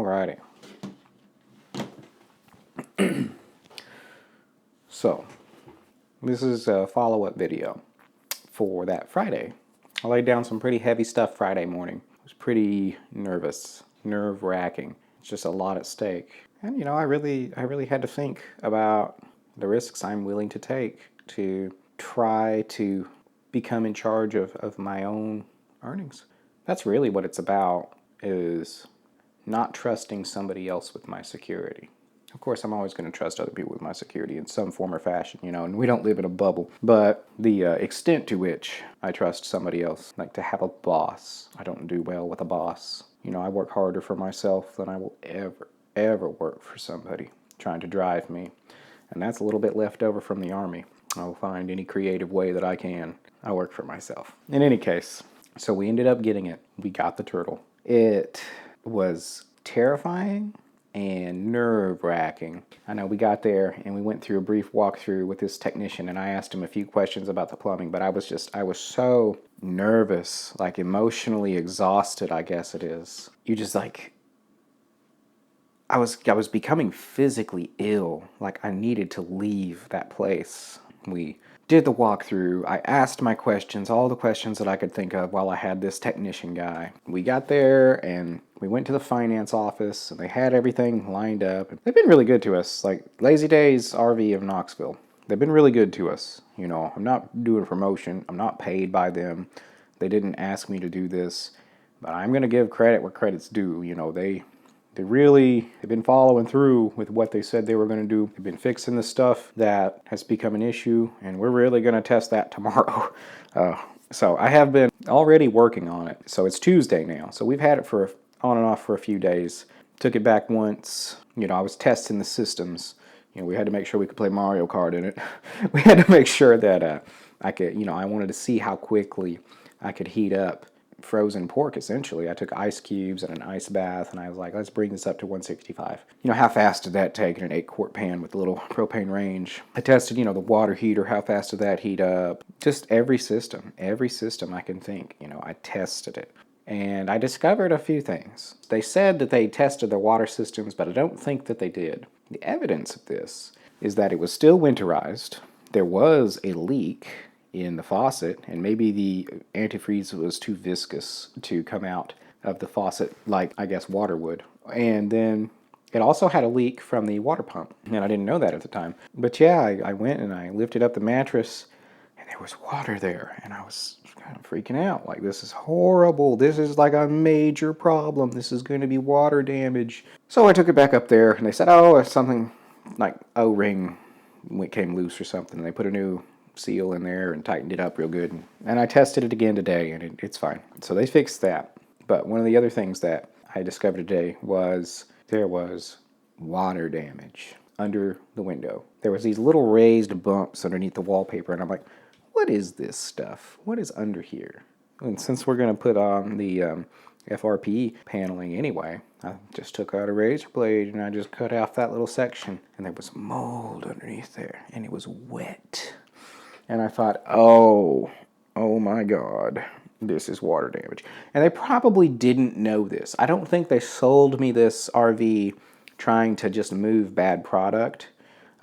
Alrighty. So, this is a follow-up video for that Friday. I laid down some pretty heavy stuff Friday morning. I was pretty nervous, nerve-wracking. It's just a lot at stake. And I really had to think about the risks I'm willing to take to try to become in charge of my own earnings. That's really what it's about, is not trusting somebody else with my security. Of course, I'm always going to trust other people with my security in some form or fashion, and we don't live in a bubble. But the extent to which I trust somebody else, like to have a boss, I don't do well with a boss. I work harder for myself than I will ever work for somebody trying to drive me. And that's a little bit left over from the Army. I'll find any creative way that I can. I work for myself. In any case, so we ended up getting it. We got the turtle. It was terrifying and nerve-wracking. I know we got there and we went through a brief walkthrough with this technician, and I asked him a few questions about the plumbing, but I was so nervous, like emotionally exhausted, I guess it is. I was becoming physically ill, like I needed to leave that place. We did the walkthrough. I asked my questions, all the questions that I could think of while I had this technician guy. We got there and we went to the finance office and they had everything lined up. They've been really good to us, like Lazy Days RV of Knoxville. They've been really good to us. I'm not doing a promotion. I'm not paid by them. They didn't ask me to do this, but I'm going to give credit where credit's due. They've been following through with what they said they were going to do. They've been fixing the stuff that has become an issue, and we're really going to test that tomorrow. So I have been already working on it. So it's Tuesday now. So we've had it for on and off for a few days. Took it back once. I was testing the systems. We had to make sure we could play Mario Kart in it. We had to make sure that I could, I wanted to see how quickly I could heat up frozen pork, essentially. I took ice cubes and an ice bath, and I was like, let's bring this up to 165. How fast did that take in an 8-quart pan with a little propane range? I tested, the water heater, how fast did that heat up? Just every system I can think, I tested it. And I discovered a few things. They said that they tested their water systems, but I don't think that they did. The evidence of this is that it was still winterized. There was a leak in the faucet, and maybe the antifreeze was too viscous to come out of the faucet like, I guess, water would. And then it also had a leak from the water pump, and I didn't know that at the time. But yeah, I went and I lifted up the mattress, and there was water there, and I was kind of freaking out. Like, this is horrible. This is like a major problem. This is going to be water damage. So I took it back up there, and they said, oh, it's something like O-ring came loose or something. And they put a new seal in there and tightened it up real good. And I tested it again today, and it's fine. So they fixed that. But one of the other things that I discovered today was there was water damage under the window. There was these little raised bumps underneath the wallpaper, and I'm like, what is this stuff? What is under here? And since we're going to put on the FRP paneling anyway, I just took out a razor blade and I just cut off that little section, and there was mold underneath there, and it was wet. And I thought, oh my God, this is water damage. And they probably didn't know this. I don't think they sold me this RV trying to just move bad product.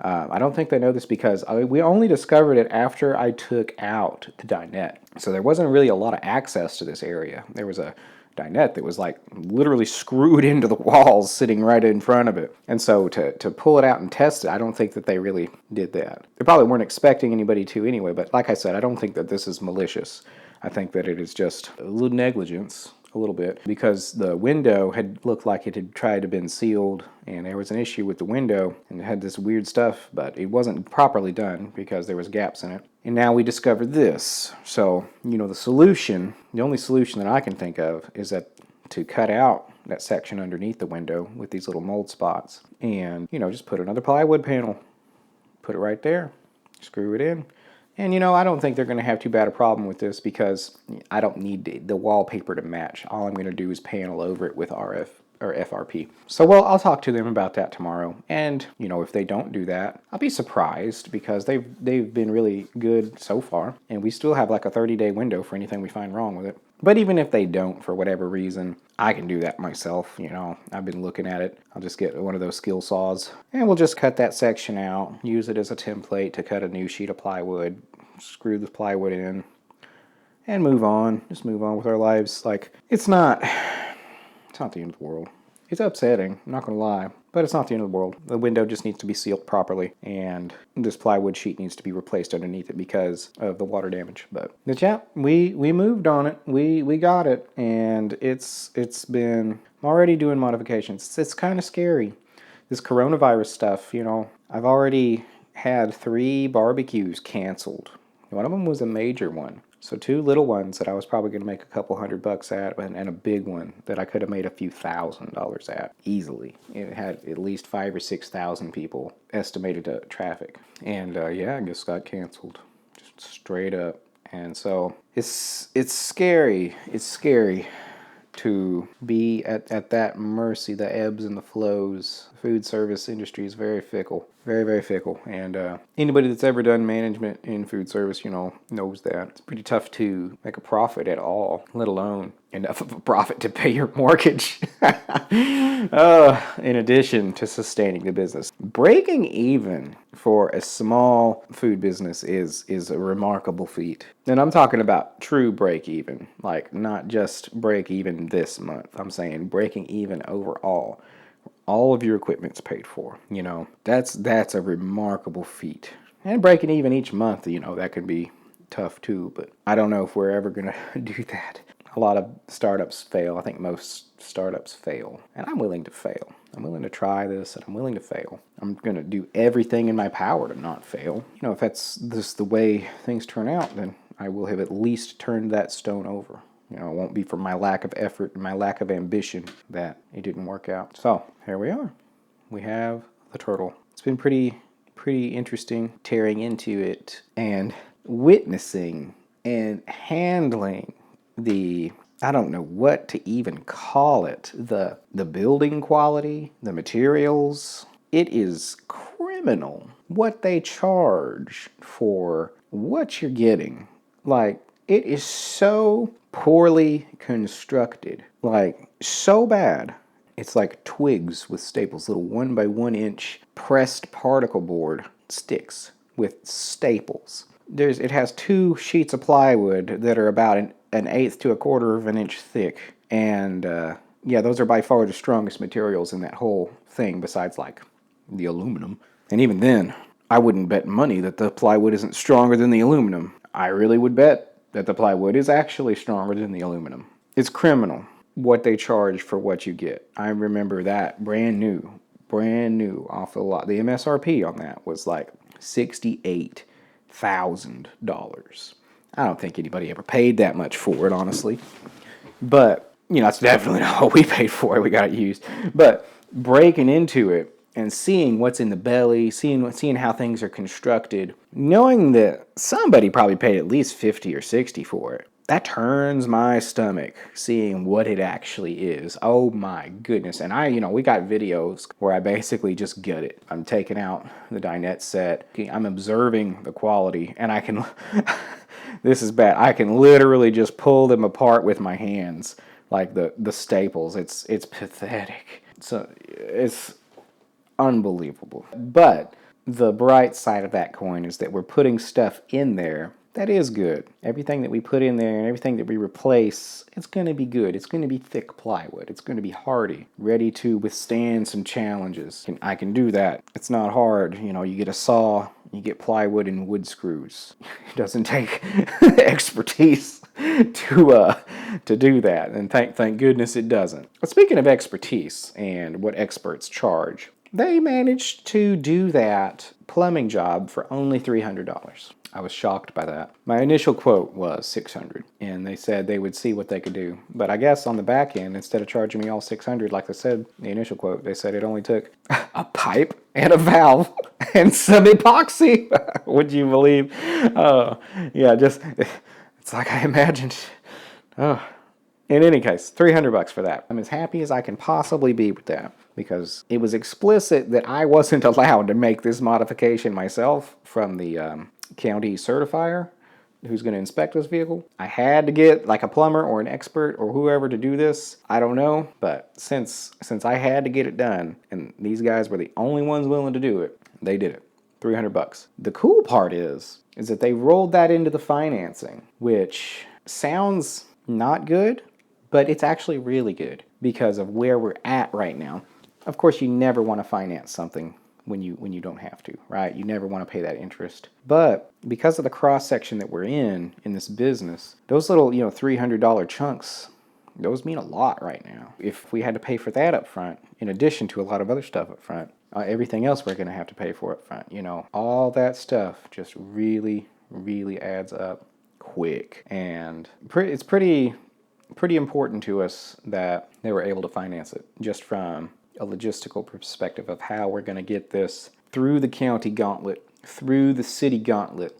I don't think they know this because we only discovered it after I took out the dinette. So there wasn't really a lot of access to this area. There was a dinette that was like literally screwed into the walls sitting right in front of it. And so to pull it out and test it, I don't think that they really did that. They probably weren't expecting anybody to anyway, but like I said, I don't think that this is malicious. I think that it is just a little negligence, a little bit, because the window had looked like it had tried to been sealed, and there was an issue with the window, and it had this weird stuff, but it wasn't properly done because there was gaps in it. And now we discovered this. So, the solution, the only solution that I can think of is that to cut out that section underneath the window with these little mold spots and, just put another plywood panel, put it right there, screw it in. And, I don't think they're going to have too bad a problem with this because I don't need the wallpaper to match. All I'm going to do is panel over it with RF or FRP. So, I'll talk to them about that tomorrow. And, if they don't do that, I'll be surprised because they've been really good so far. And we still have like a 30-day window for anything we find wrong with it. But even if they don't, for whatever reason, I can do that myself. I've been looking at it. I'll just get one of those skill saws and we'll just cut that section out, use it as a template to cut a new sheet of plywood, screw the plywood in, and move on. Just move on with our lives. Like, it's not the end of the world. It's upsetting, I'm not going to lie, but it's not the end of the world. The window just needs to be sealed properly, and this plywood sheet needs to be replaced underneath it because of the water damage. But yeah, we moved on it. We got it, and it's been, I'm already doing modifications. It's kind of scary. This coronavirus stuff, I've already had 3 barbecues canceled. One of them was a major one. So 2 little ones that I was probably going to make a couple $100 at, and a big one that I could have made a few $1,000s at easily. It had at least 5,000 or 6,000 people estimated to traffic, and yeah, I guess got canceled, just straight up. And so it's scary. It's scary to be at that mercy, the ebbs and the flows. The food service industry is very fickle, very, very fickle. And anybody that's ever done management in food service, knows that. It's pretty tough to make a profit at all, let alone enough of a profit to pay your mortgage. In addition to sustaining the business. Breaking even for a small food business is a remarkable feat. And I'm talking about true break even, like not just break even this month. I'm saying breaking even overall. All of your equipment's paid for. That's a remarkable feat. And breaking even each month, that can be tough too, but I don't know if we're ever going to do that. A lot of startups fail. I think most startups fail. And I'm willing to fail. I'm willing to try this, and I'm willing to fail. I'm going to do everything in my power to not fail. If that's just the way things turn out, then I will have at least turned that stone over. It won't be for my lack of effort and my lack of ambition that it didn't work out. So, here we are. We have the turtle. It's been pretty interesting tearing into it and witnessing and handling I don't know what to even call it, the building quality, the materials. It is criminal what they charge for what you're getting. Like, it is so poorly constructed, like so bad. It's like twigs with staples, little 1 by 1 inch pressed particle board sticks with staples. It has 2 sheets of plywood that are about an eighth to a quarter of an inch thick. And yeah, those are by far the strongest materials in that whole thing, besides like the aluminum. And even then, I wouldn't bet money that the plywood isn't stronger than the aluminum. I really would bet that the plywood is actually stronger than the aluminum. It's criminal what they charge for what you get. I remember that brand new off the lot. The MSRP on that was like $68,000. I don't think anybody ever paid that much for it, honestly. But, it's definitely not what we paid for it. We got it used. But breaking into it and seeing what's in the belly, seeing how things are constructed, knowing that somebody probably paid at least 50 or 60 for it, that turns my stomach, seeing what it actually is. Oh my goodness. And we got videos where I basically just gut it. I'm taking out the dinette set. I'm observing the quality, and I can, this is bad, I can literally just pull them apart with my hands, like the staples. It's pathetic. So it's unbelievable. But the bright side of that coin is that we're putting stuff in there that is good. Everything that we put in there and everything that we replace, it's going to be good. It's going to be thick plywood. It's going to be hardy, ready to withstand some challenges. And I can do that. It's not hard. You get a saw, you get plywood and wood screws. It doesn't take expertise to do that. And thank goodness it doesn't. But speaking of expertise and what experts charge, they managed to do that plumbing job for only $300. I was shocked by that. My initial quote was $600, and they said they would see what they could do. But I guess on the back end, instead of charging me all $600, like I said, the initial quote, they said it only took a pipe and a valve and some epoxy. Would you believe? Yeah, it's like I imagined. Oh. In any case, $300 for that. I'm as happy as I can possibly be with that, because it was explicit that I wasn't allowed to make this modification myself from the county certifier. who's going to inspect this vehicle. I had to get like a plumber or an expert or whoever to do this. I don't know, but since I had to get it done and these guys were the only ones willing to do it, they did it. $300. The cool part is that they rolled that into the financing, which sounds not good, but it's actually really good because of where we're at right now. Of course, you never want to finance something when you don't have to, right? You never want to pay that interest. But because of the cross section that we're in this business, those little, $300 chunks, those mean a lot right now. If we had to pay for that up front, in addition to a lot of other stuff up front, everything else we're going to have to pay for up front, all that stuff just really, really adds up quick. And it's pretty important to us that they were able to finance it just from a logistical perspective of how we're going to get this through the county gauntlet, through the city gauntlet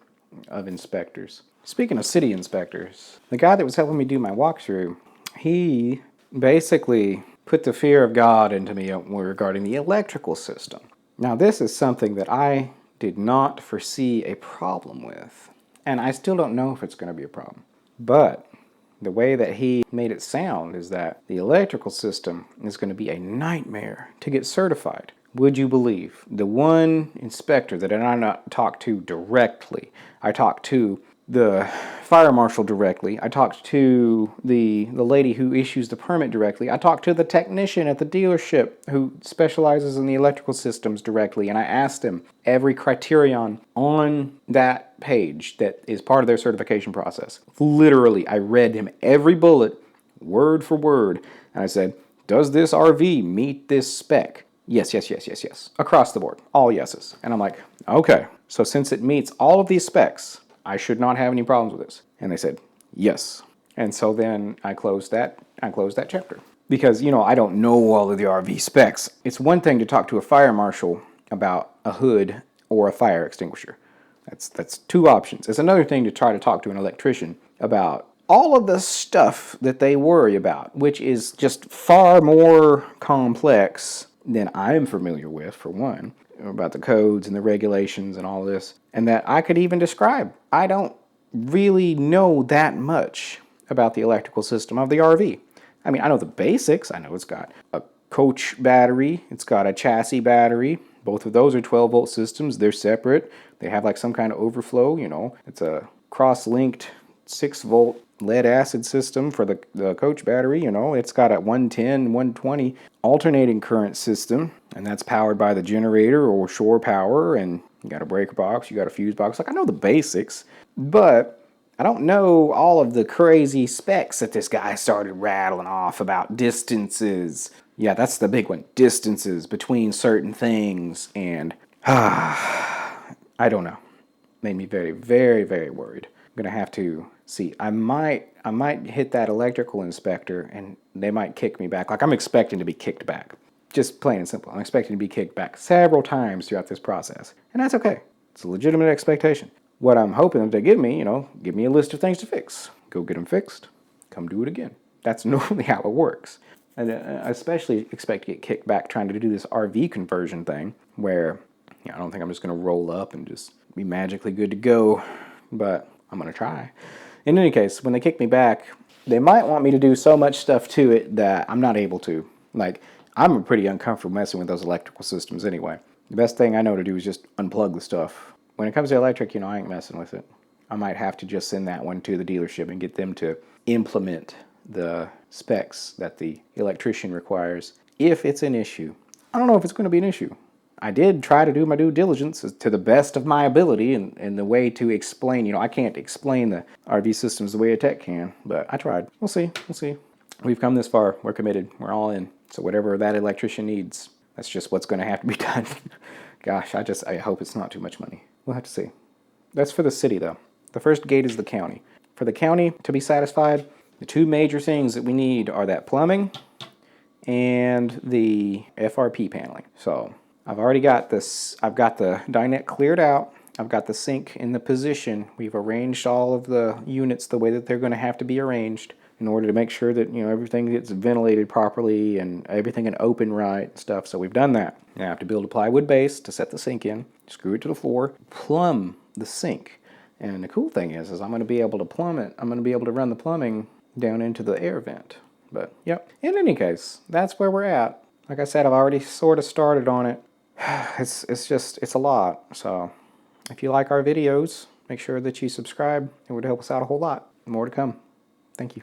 of inspectors. Speaking of city inspectors, the guy that was helping me do my walkthrough, he basically put the fear of God into me regarding the electrical system. Now, this is something that I did not foresee a problem with, and I still don't know if it's going to be a problem. But the way that he made it sound is that the electrical system is going to be a nightmare to get certified. Would you believe? The one inspector that I not talked to directly, I talked to the fire marshal directly, I talked to the lady who issues the permit directly, I talked to the technician at the dealership who specializes in the electrical systems directly, and I asked him every criterion on that page that is part of their certification process. Literally, I read him every bullet, word for word, and I said, does this RV meet this spec? Yes, yes, yes, yes, yes. Across the board, all yeses. And I'm like, okay, so since it meets all of these specs, I should not have any problems with this. And they said, yes. And so then I closed that chapter. Because, I don't know all of the RV specs. It's one thing to talk to a fire marshal about a hood or a fire extinguisher. That's two options. It's another thing to try to talk to an electrician about all of the stuff that they worry about, which is just far more complex than I'm familiar with, for one, about the codes and the regulations and all this, and that I could even describe. I don't really know that much about the electrical system of the RV. I mean, I know the basics. I know it's got a coach battery, it's got a chassis battery. Both of those are 12-volt systems. They're separate. They have like some kind of overflow, It's a cross-linked 6-volt lead acid system for the coach battery. It's got a 110, 120 alternating current system, and that's powered by the generator or shore power, and you got a breaker box, you got a fuse box. Like, I know the basics, but I don't know all of the crazy specs that this guy started rattling off about distances. Yeah, that's the big one. Distances between certain things, and I don't know. Made me very, very, very worried. I'm gonna have to see. I might hit that electrical inspector and they might kick me back. Like, I'm expecting to be kicked back. Just plain and simple. I'm expecting to be kicked back several times throughout this process. And that's okay. It's a legitimate expectation. What I'm hoping that they give me, give me a list of things to fix. Go get them fixed. Come do it again. That's normally how it works. And I especially expect to get kicked back trying to do this RV conversion thing where, I don't think I'm just going to roll up and just be magically good to go. But I'm going to try. In any case, when they kick me back, they might want me to do so much stuff to it that I'm not able to. Like, I'm pretty uncomfortable messing with those electrical systems anyway. The best thing I know to do is just unplug the stuff. When it comes to electric, I ain't messing with it. I might have to just send that one to the dealership and get them to implement the specs that the electrician requires if it's an issue. I don't know if it's going to be an issue. I did try to do my due diligence to the best of my ability and the way to explain. I can't explain the RV systems the way a tech can, but I tried. We'll see. We've come this far. We're committed. We're all in. So whatever that electrician needs, that's just what's going to have to be done. Gosh, I hope it's not too much money. We'll have to see. That's for the city, though. The first gate is the county. For the county to be satisfied, the two major things that we need are that plumbing and the FRP paneling. So I've already got this. I've got the dinette cleared out. I've got the sink in the position. We've arranged all of the units the way that they're going to have to be arranged in order to make sure that everything gets ventilated properly and everything can open right and stuff. So we've done that. Now I have to build a plywood base to set the sink in, screw it to the floor, plumb the sink. And the cool thing is I'm going to be able to plumb it. I'm going to be able to run the plumbing down into the air vent. But, yep. In any case, that's where we're at. Like I said, I've already sort of started on it. It's a lot. So, if you like our videos, make sure that you subscribe. It would help us out a whole lot. More to come. Thank you.